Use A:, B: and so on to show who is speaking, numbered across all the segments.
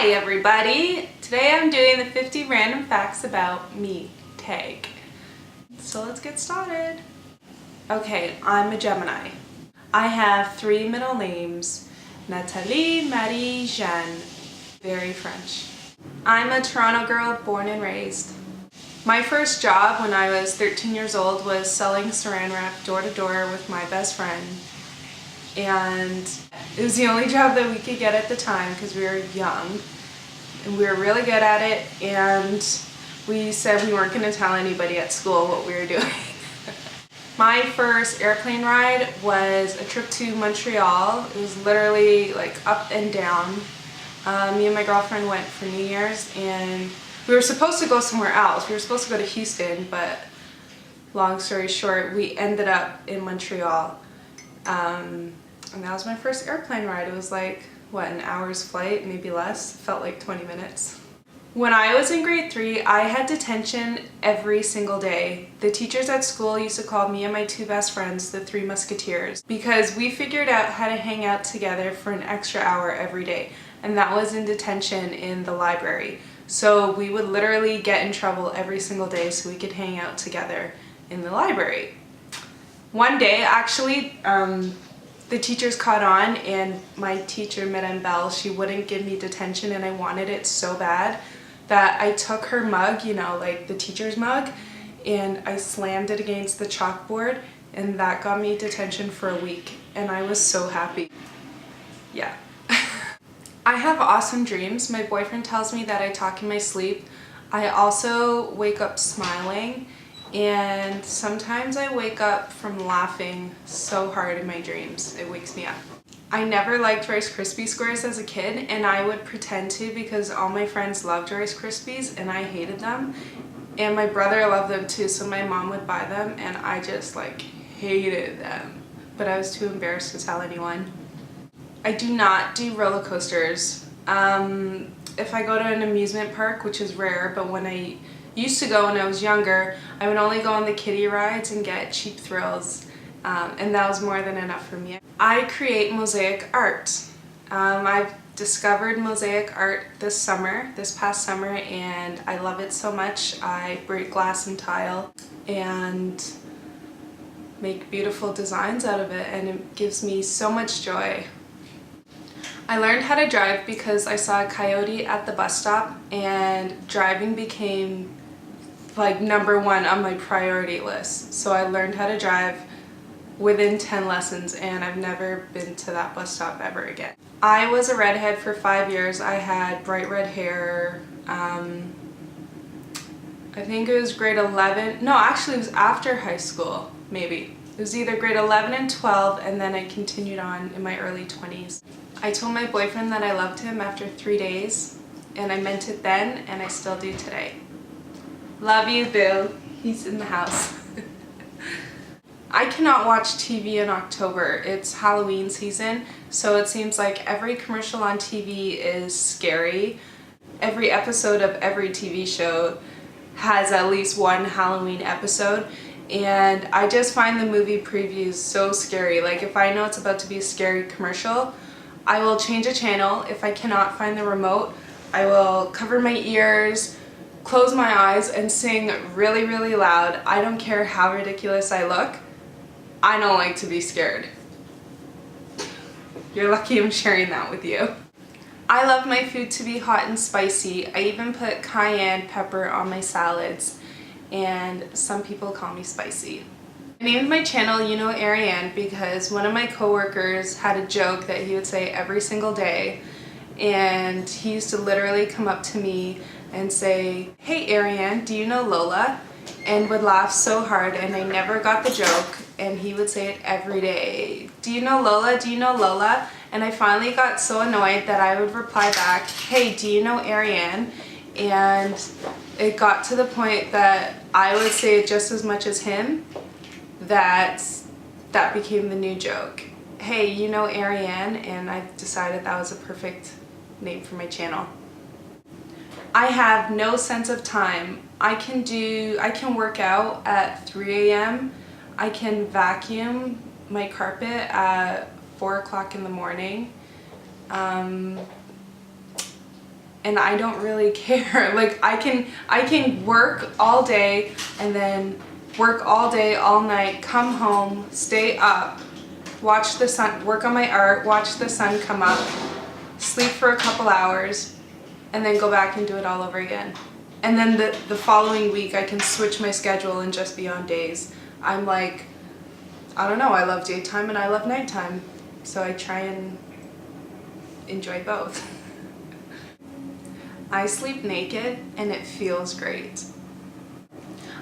A: Hi everybody! Today I'm doing the 50 random facts about me tag. So let's get started. Okay, I'm a Gemini. I have 3 middle names: Nathalie, Marie, Jeanne. Very French. I'm a Toronto girl, born and raised. My first job when I was 13 years old was selling saran wrap door to door with my best friend. And it was the only job that we could get at the time because we were young and we were really good at it, and we said we weren't going to tell anybody at school what we were doing. My first airplane ride was a trip to Montreal. It was literally like up and down. Me and my girlfriend went for New Year's and we were supposed to go somewhere else. We were supposed to go to Houston, but long story short, we ended up in Montreal. And that was my first airplane ride. It was like, what, an hour's flight, maybe less. It felt like 20 minutes. When I was in grade 3, I had detention every single day. The teachers at school used to call me and my 2 best friends the 3 Musketeers because we figured out how to hang out together for an extra hour every day. And that was in detention in the library. So we would literally get in trouble every single day so we could hang out together in the library. One day, actually, the teachers caught on, and my teacher, Madame Bell, she wouldn't give me detention, and I wanted it so bad that I took her mug, you know, like the teacher's mug, and I slammed it against the chalkboard, and that got me detention for a week, and I was so happy. Yeah. I have awesome dreams. My boyfriend tells me that I talk in my sleep. I also wake up smiling, and sometimes I wake up from laughing so hard in my dreams. It wakes me up. I never liked Rice Krispie squares as a kid, and I would pretend to because all my friends loved Rice Krispies and I hated them. And my brother loved them too, so my mom would buy them and I just like hated them. But I was too embarrassed to tell anyone. I do not do roller coasters. If I go to an amusement park, which is rare, but when I used to go when I was younger, I would only go on the kiddie rides and get cheap thrills, and that was more than enough for me. I create mosaic art. I've discovered mosaic art this past summer, and I love it so much. I break glass and tile and make beautiful designs out of it, and it gives me so much joy. I learned how to drive because I saw a coyote at the bus stop, and driving became like #1 on my priority list. So I learned how to drive within 10 lessons, and I've never been to that bus stop ever again. I was a redhead for 5 years. I had bright red hair. I think it was grade 11. No, actually it was after high school, maybe. It was either grade 11 and 12, and then I continued on in my early 20s. I told my boyfriend that I loved him after 3 days, and I meant it then, and I still do today. Love you, boo. He's in the house. I cannot watch TV in October. It's Halloween season, so it seems like every commercial on TV is scary. Every episode of every TV show has at least one Halloween episode, and I just find the movie previews so scary. Like, if I know it's about to be a scary commercial, I will change a channel. If I cannot find the remote, I will cover my ears, close my eyes, and sing really, really loud. I don't care how ridiculous I look. I don't like to be scared. You're lucky I'm sharing that with you. I love my food to be hot and spicy. I even put cayenne pepper on my salads, and some people call me spicy. I named my channel YouknowAriane because one of my coworkers had a joke that he would say every single day, and he used to literally come up to me and say, "Hey Ariane, do you know Lola?" and would laugh so hard, and I never got the joke, and he would say it every day. "Do you know Lola? Do you know Lola?" And I finally got so annoyed that I would reply back, "Hey, do you know Ariane?" And it got to the point that I would say it just as much as him, that became the new joke. "Hey, you know Ariane?" And I decided that was a perfect name for my channel. I have no sense of time. I can work out at 3 a.m. I can vacuum my carpet at 4 o'clock in the morning. and I don't really care. Like I can work all day and then work all day, all night, come home, stay up, watch the sun, work on my art, watch the sun come up, sleep for a couple hours, and then go back and do it all over again. And then the following week I can switch my schedule and just be on days. I'm like, I don't know, I love daytime and I love nighttime. So I try and enjoy both. I sleep naked and it feels great.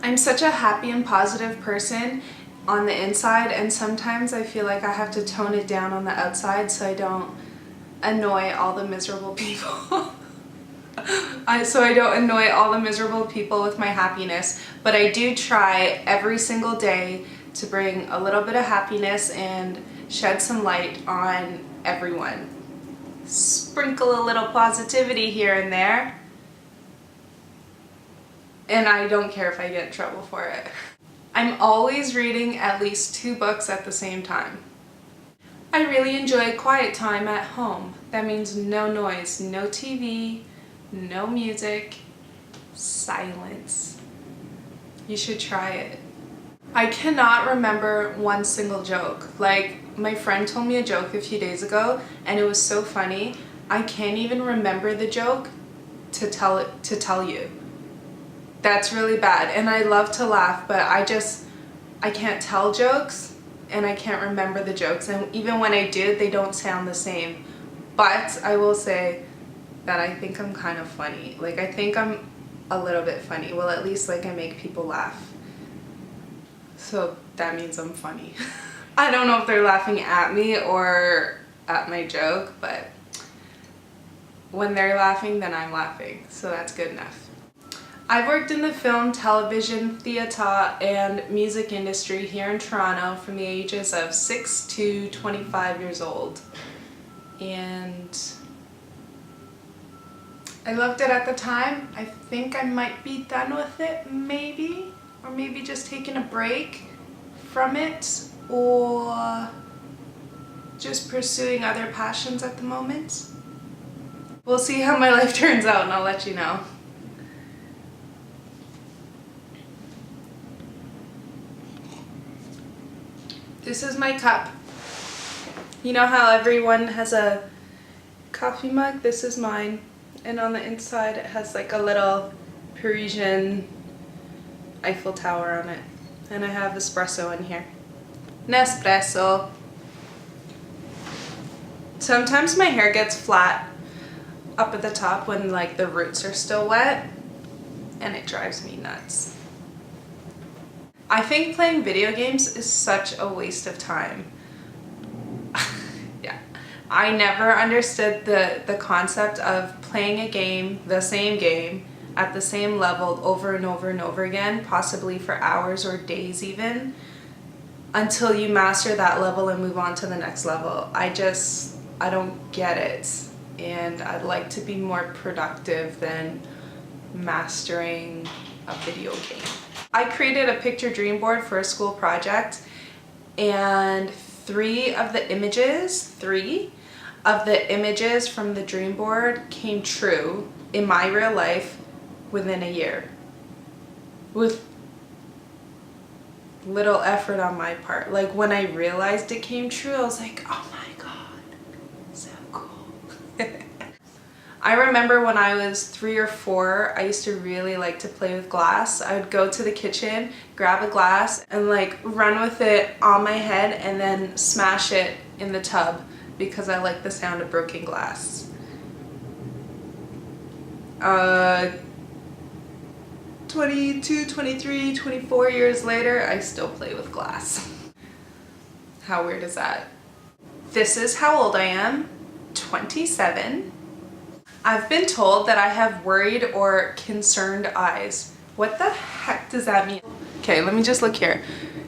A: I'm such a happy and positive person on the inside, and sometimes I feel like I have to tone it down on the outside so I don't annoy all the miserable people. So I don't annoy all the miserable people with my happiness, but I do try every single day to bring a little bit of happiness and shed some light on everyone. Sprinkle a little positivity here and there, and I don't care if I get in trouble for it. I'm always reading at least 2 books at the same time. I really enjoy quiet time at home. That means no noise, no TV, no music, silence. You should try it. I cannot remember one single joke. Like, my friend told me a joke a few days ago and it was so funny. I can't even remember the joke to tell you. That's really bad, and I love to laugh, but I can't tell jokes and I can't remember the jokes, and even when I do, they don't sound the same. But I will say that I think I'm kind of funny. Like, I think I'm a little bit funny. Well, at least like I make people laugh. So that means I'm funny. I don't know if they're laughing at me or at my joke, but when they're laughing, then I'm laughing. So that's good enough. I've worked in the film, television, theatre, and music industry here in Toronto from the ages of 6 to 25 years old. And I loved it at the time. I think I might be done with it, maybe. Or maybe just taking a break from it, or just pursuing other passions at the moment. We'll see how my life turns out and I'll let you know. This is my cup. You know how everyone has a coffee mug? This is mine. And on the inside it has like a little Parisian Eiffel Tower on it. And I have espresso in here. Nespresso. Sometimes my hair gets flat up at the top when like the roots are still wet, and it drives me nuts. I think playing video games is such a waste of time. Yeah. I never understood the concept of playing a game, the same game, at the same level over and over and over again, possibly for hours or days even, until you master that level and move on to the next level. I don't get it. And I'd like to be more productive than mastering a video game. I created a picture dream board for a school project, and 3 of the images from the dream board came true in my real life within a year, with little effort on my part. Like, when I realized it came true, I was like, oh my god, so cool. I remember when I was 3 or 4, I used to really like to play with glass. I would go to the kitchen, grab a glass, and like run with it on my head and then smash it in the tub because I like the sound of broken glass. 22, 23, 24 years later, I still play with glass. How weird is that? This is how old I am, 27. I've been told that I have worried or concerned eyes. What the heck does that mean? Okay, let me just look here.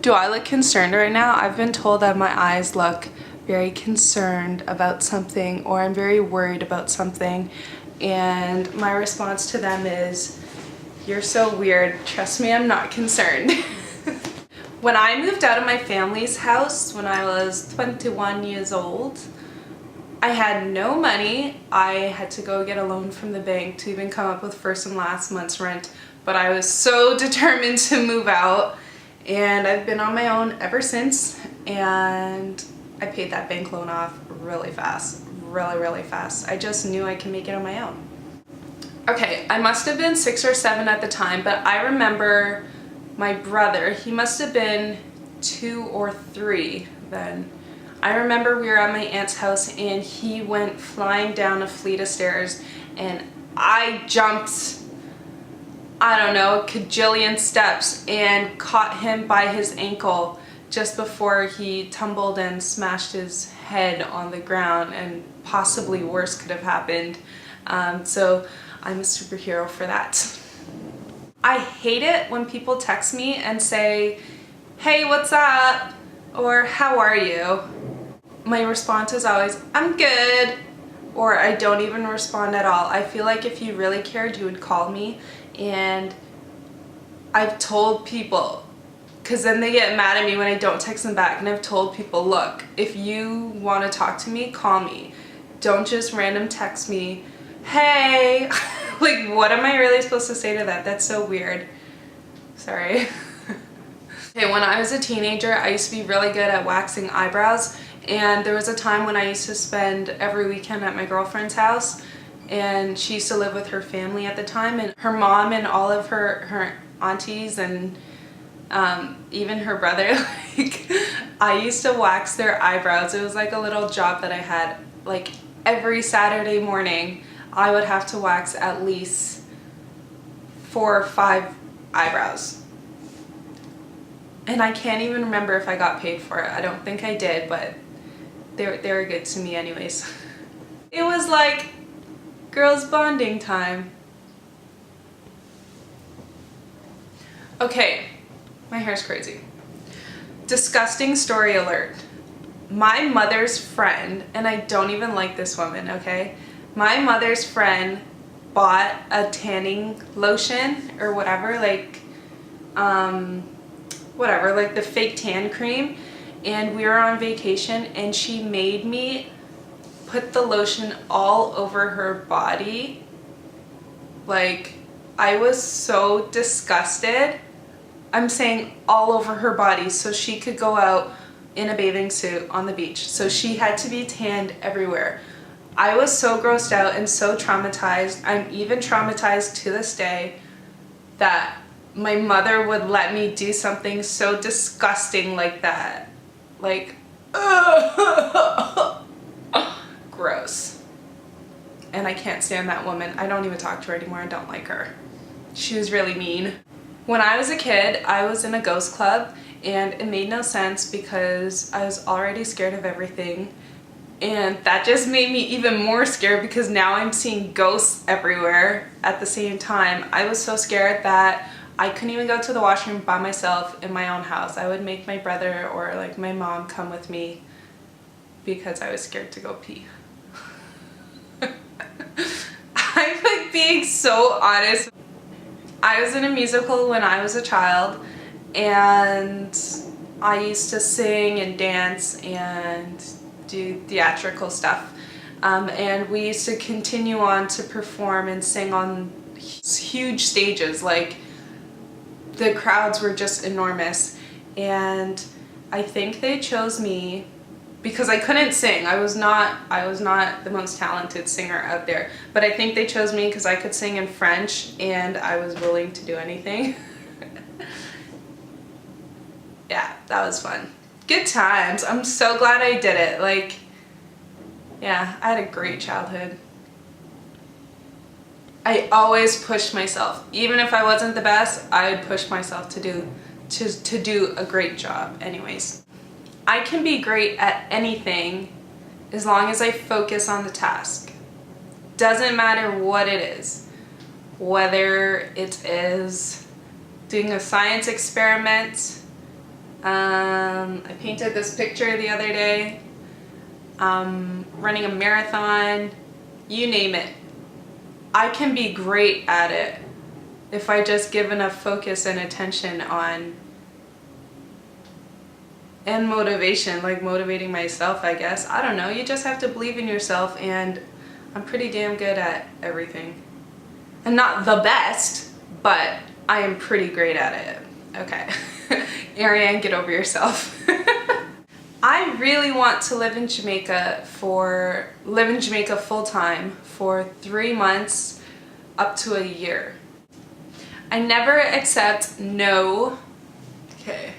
A: Do I look concerned right now? I've been told that my eyes look very concerned about something, or I'm very worried about something, and my response to them is, you're so weird. Trust me, I'm not concerned. When I moved out of my family's house when I was 21 years old, I had no money. I had to go get a loan from the bank to even come up with first and last month's rent, but I was so determined to move out, and I've been on my own ever since, and I paid that bank loan off really fast, really fast. I just knew I could make it on my own. Okay, I must have been 6 or 7 at the time, but I remember my brother, he must have been 2 or 3 then. I remember we were at my aunt's house and he went flying down a flight of stairs and I jumped, I don't know, a kajillion steps and caught him by his ankle just before he tumbled and smashed his head on the ground, and possibly worse could have happened. So I'm a superhero for that. I hate it when people text me and say, "Hey, what's up?" or "How are you?" My response is always, "I'm good," or I don't even respond at all. I feel like if you really cared, you would call me. And I've told people, because then they get mad at me when I don't text them back, and I've told people, look, if you want to talk to me, call me. Don't just random text me, "Hey." Like, what am I really supposed to say to that? That's so weird. Sorry. Okay, when I was a teenager, I used to be really good at waxing eyebrows, and there was a time when I used to spend every weekend at my girlfriend's house, and she used to live with her family at the time, and her mom and all of her aunties and even her brother, like, I used to wax their eyebrows. It was like a little job that I had. Like, every Saturday morning, I would have to wax at least 4 or 5 eyebrows. And I can't even remember if I got paid for it. I don't think I did, but they were good to me anyways. It was like girls bonding time. Okay, my hair's crazy. Disgusting story alert. My mother's friend, and I don't even like this woman, okay? My mother's friend bought a tanning lotion or whatever, like, whatever, like the fake tan cream, and we were on vacation and she made me put the lotion all over her body. Like, I was so disgusted. I'm saying all over her body, so she could go out in a bathing suit on the beach. So she had to be tanned everywhere. I was so grossed out and so traumatized. I'm even traumatized to this day that my mother would let me do something so disgusting like that. Like, gross. And I can't stand that woman. I don't even talk to her anymore. I don't like her. She was really mean. When I was a kid, I was in a ghost club, and it made no sense because I was already scared of everything. And that just made me even more scared because now I'm seeing ghosts everywhere at the same time. I was so scared that I couldn't even go to the washroom by myself in my own house. I would make my brother or like my mom come with me because I was scared to go pee. I'm like being so honest. I was in a musical when I was a child, and I used to sing and dance and do theatrical stuff, and we used to continue on to perform and sing on huge stages. Like, the crowds were just enormous, and I think they chose me because I couldn't sing. I was not the most talented singer out there, but I think they chose me because I could sing in French and I was willing to do anything. Yeah, that was fun. Good times. I'm so glad I did it. Like, yeah, I had a great childhood. I always pushed myself. Even if I wasn't the best, I would push myself to do a great job anyways. I can be great at anything as long as I focus on the task. Doesn't matter what it is. Whether it is doing a science experiment, I painted this picture the other day, running a marathon, you name it. I can be great at it if I just give enough focus and attention on and motivation, like motivating myself, I guess. I don't know, you just have to believe in yourself, and I'm pretty damn good at everything. I'm not the best, but I am pretty great at it. Okay. Ariane, get over yourself. I really want to live in Jamaica full time for 3 months up to a year. I never accept no. Okay.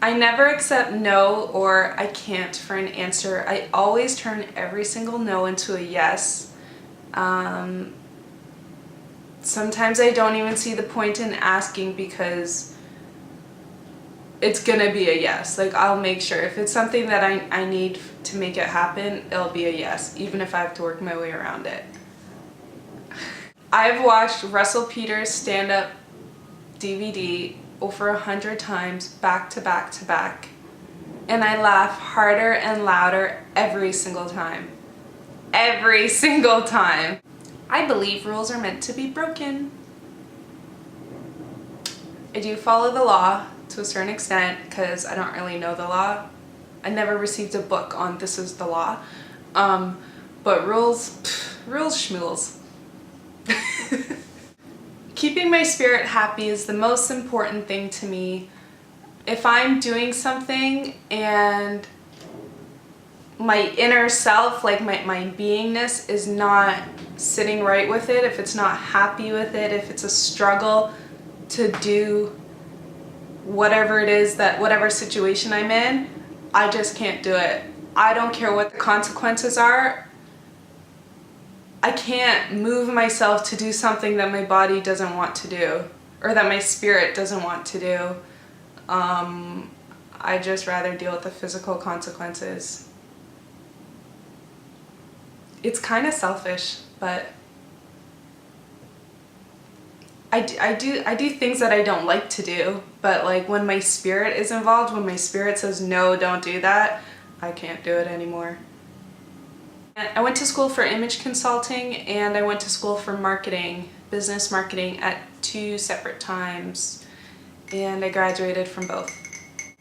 A: I never accept no or I can't for an answer. I always turn every single no into a yes. Sometimes I don't even see the point in asking because it's gonna be a yes. Like, I'll make sure. If it's something that I need to make it happen, it'll be a yes, even if I have to work my way around it. I've watched Russell Peters' stand-up DVD over 100 times, back to back to back. And I laugh harder and louder every single time. Every single time. I believe rules are meant to be broken. I do follow the law to a certain extent because I don't really know the law. I never received a book on this is the law. But rules schmules. Keeping my spirit happy is the most important thing to me. If I'm doing something and my inner self, like my beingness, is not sitting right with it, if it's not happy with it, if it's a struggle to do whatever it is, whatever situation I'm in, I just can't do it. I don't care what the consequences are. I can't move myself to do something that my body doesn't want to do, or that my spirit doesn't want to do. I just rather deal with the physical consequences. It's kind of selfish, but I do things that I don't like to do, but like when my spirit is involved, when my spirit says no, don't do that, I can't do it anymore. I went to school for image consulting and I went to school for marketing, business marketing, at 2 separate times, and I graduated from both.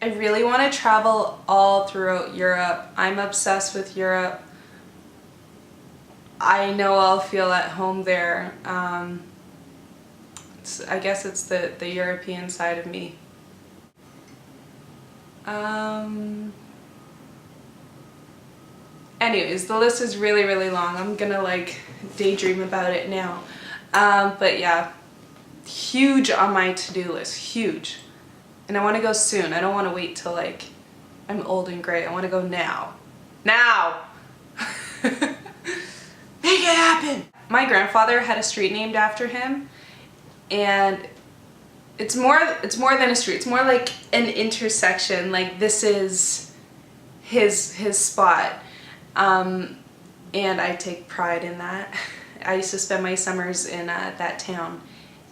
A: I really want to travel all throughout Europe. I'm obsessed with Europe. I know I'll feel at home there. I guess it's the European side of me. Anyways, the list is really, really long. I'm gonna like daydream about it now. But yeah, huge on my to-do list, huge. And I want to go soon. I don't want to wait till like I'm old and gray. I want to go now. Now! Make it happen! My grandfather had a street named after him, and it's more than a street. It's more like an intersection. Like, this is his spot. And I take pride in that. I used to spend my summers in that town,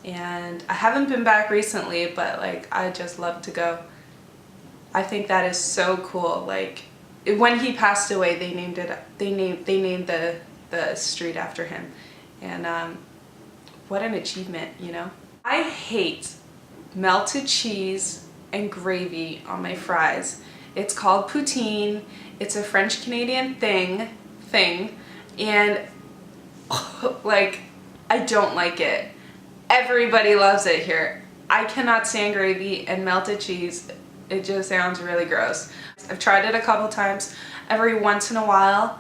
A: and I haven't been back recently, but like I just love to go. I think that is so cool. Like, when he passed away, they named the street after him, and what an achievement, you know. I hate melted cheese and gravy on my fries. It's called poutine. It's a French Canadian thing, and like, I don't like it. Everybody loves it here. I cannot stand gravy and melted cheese. It just sounds really gross. I've tried it a couple times. Every once in a while,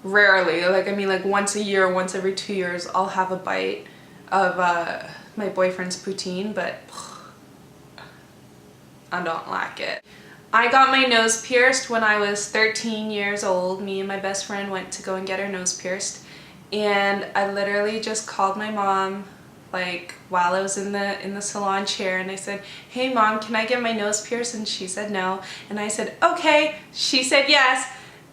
A: rarely, like I mean like once a year, once every 2 years, I'll have a bite of my boyfriend's poutine, but I don't like it. I got my nose pierced when I was 13 years old. Me and my best friend went to go and get our nose pierced, and I literally just called my mom, like while I was in the salon chair, and I said, "Hey mom, can I get my nose pierced?" And she said no, and I said okay. She said yes,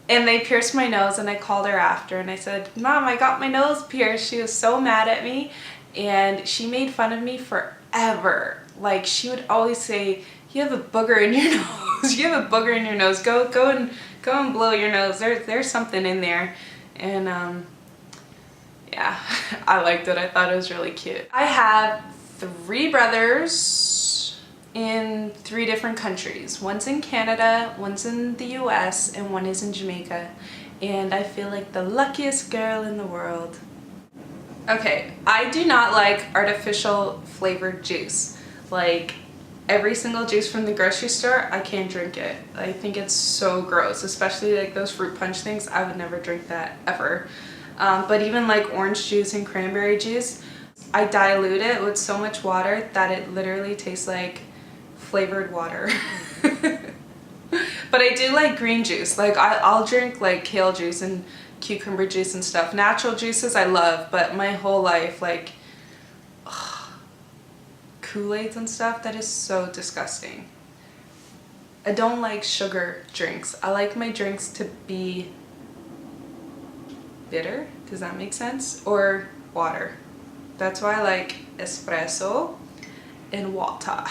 A: and they pierced my nose, and I called her after and I said, "Mom, I got my nose pierced." She was so mad at me, and she made fun of me forever. Like, she would always say, "You have a booger in your nose. You have a booger in your nose. Go and blow your nose. There's something in there." And yeah, I liked it. I thought it was really cute. I have 3 brothers in 3 different countries. One's in Canada, one's in the US, and one is in Jamaica. And I feel like the luckiest girl in the world. Okay, I do not like artificial flavored juice. Like every single juice from the grocery store, I can't drink it. I think it's so gross, especially like those fruit punch things. I would never drink that ever. But even like orange juice and cranberry juice, I dilute it with so much water that it literally tastes like flavored water. But I do like green juice. Like I'll drink like kale juice and cucumber juice and stuff. Natural juices I love, but my whole life, like Kool-Aids and stuff, that is so disgusting. I don't like sugar drinks. I like my drinks to be bitter, does that make sense? Or water. That's why I like espresso and water.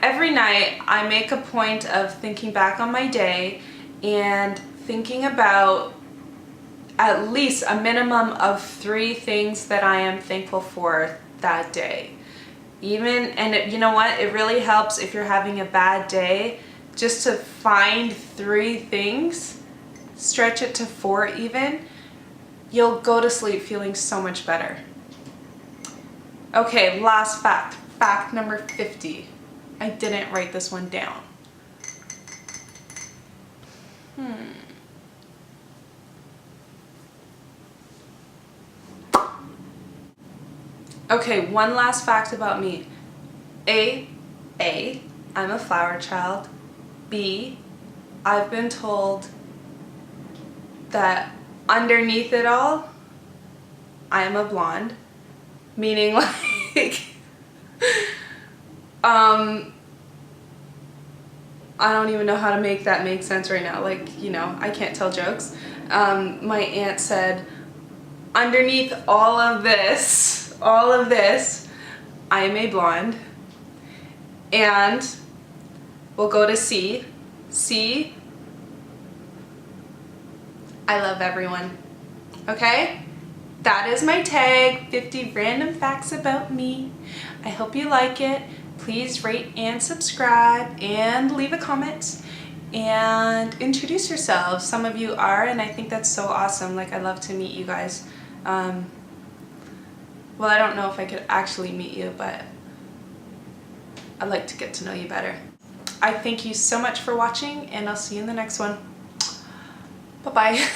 A: Every night I make a point of thinking back on my day and thinking about at least a minimum of 3 things that I am thankful for that day. You know what? It really helps if you're having a bad day just to find 3 things, stretch it to 4 even. You'll go to sleep feeling so much better. Okay, last fact. Fact number 50. I didn't write this one down. Okay, one last fact about me. A, I'm a flower child. B, I've been told that underneath it all, I am a blonde. Meaning like, I don't even know how to make that make sense right now. Like, you know, I can't tell jokes. My aunt said, underneath all of this, I am a blonde. And we'll go to C. C, I love everyone. Okay? That is my tag, 50 random facts about me. I hope you like it. Please rate and subscribe and leave a comment and introduce yourselves. Some of you are, and I think that's so awesome. Like, I love to meet you guys. Well, I don't know if I could actually meet you, but I'd like to get to know you better. I thank you so much for watching, and I'll see you in the next one. Bye-bye.